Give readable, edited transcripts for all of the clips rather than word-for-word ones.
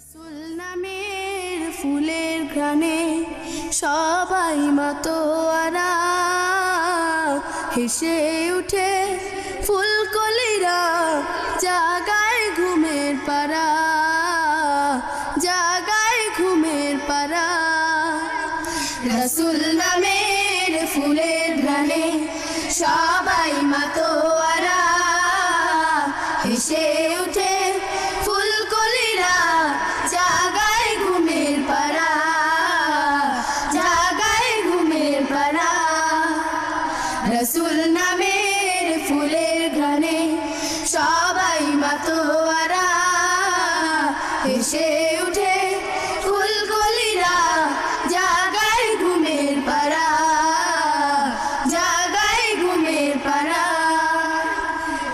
রাসূল নামের ফুলের ঘ্রাণে সবাই মাতোয়ারা, হেসে উঠে ফুলকলিরা, জাগায় ঘুমের পারা, জাগায় ঘুমের পারা। রাসূল নামের ফুলের ঘ্রাণে সবাই মাতোয়ারা, হেসে উঠে ফুলকলিরা, জাগায় ঘুমের পারা, জাগায় ঘুমের পারা। রাসূল নামের ফুলের ঘ্রাণে সবাই মাতোয়ারা, হেসে উঠে ফুলকলিরা, জাগায় ঘুমের পারা, জাগায় ঘুমের পারা।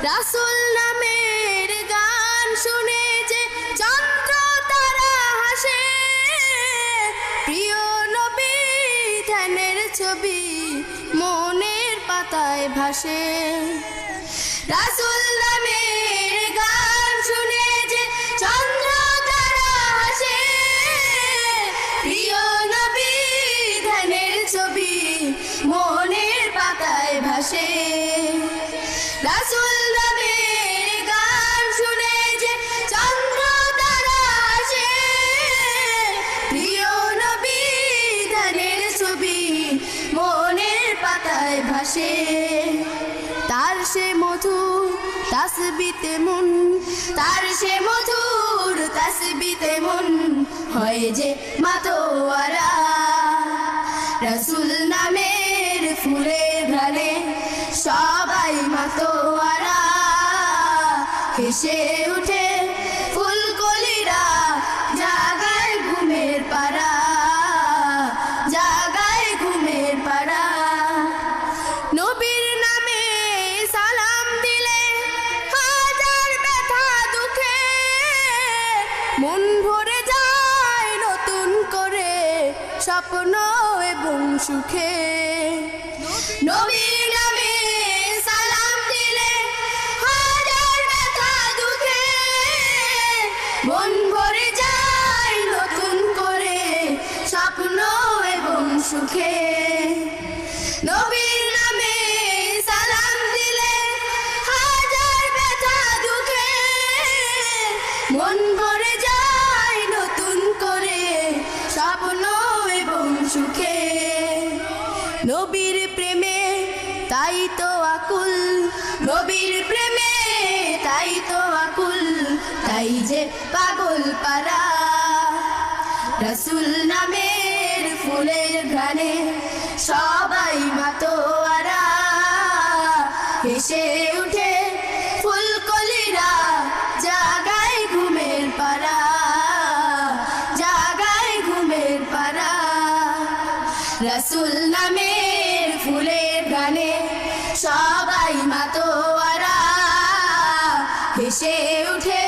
রাসূল নামের গান শুনে যে চন্দ্র তারা হাসে, প্রিয় নবী ধ্যানের ছবি মনের পাতায় ভাসে। রাসূল নামের গান শুনে যে চন্দ্র তারা হাসে, প্রিয় নবী ধ্যানের ছবি মনের পাতায় ভাসে। রাসূল নামের গান শুনে যে চন্দ্র তারা হাসে, প্রিয় নবী ধ্যানের ছবি মনের পাতায় ভাসে। তার সে মধুর তাসবিতে মন, তার সে মধুর তাসবিতে মন হয় যে মাতোয়ারা। রাসূল নামের ফুলের ঘ্রাণে সবাই মাতোয়ারা, হেসে উঠে ফুলকলিরা, জাগায় ঘুমের পারা, জাগায় ঘুমের পারা। নবীর নামে সালাম দিলে হাজার ব্যথা দুঃখে মন ভরে যায় নতুন করে স্বপ্ন এবং সুখে। নবীর নামে সালাম দিলে হাজার ব্যথা দুঃখে মন ভরে যায় নতুন করে স্বপ্ন এবং সুখে। নবীর নামে সালাম দিলে হাজার ব্যথা দুঃখে মন ভরে যায় নতুন করে স্বপ্ন এবং সুখে। নবীর প্রেমে তাই তো আকুল, নবীর প্রেমে তাই তো আকুল, তাই যে পাগল পারা। রাসূল নামের ফুলের ঘ্রাণে সবাই মাতোয়ারা, হেসে উঠে ফুলকলিরা, জাগায় ঘুমের পারা, জাগায় ঘুমের পারা। রাসূল নামের ফুলের ঘ্রাণে সবাই মাতোয়ারা, হেসে উঠে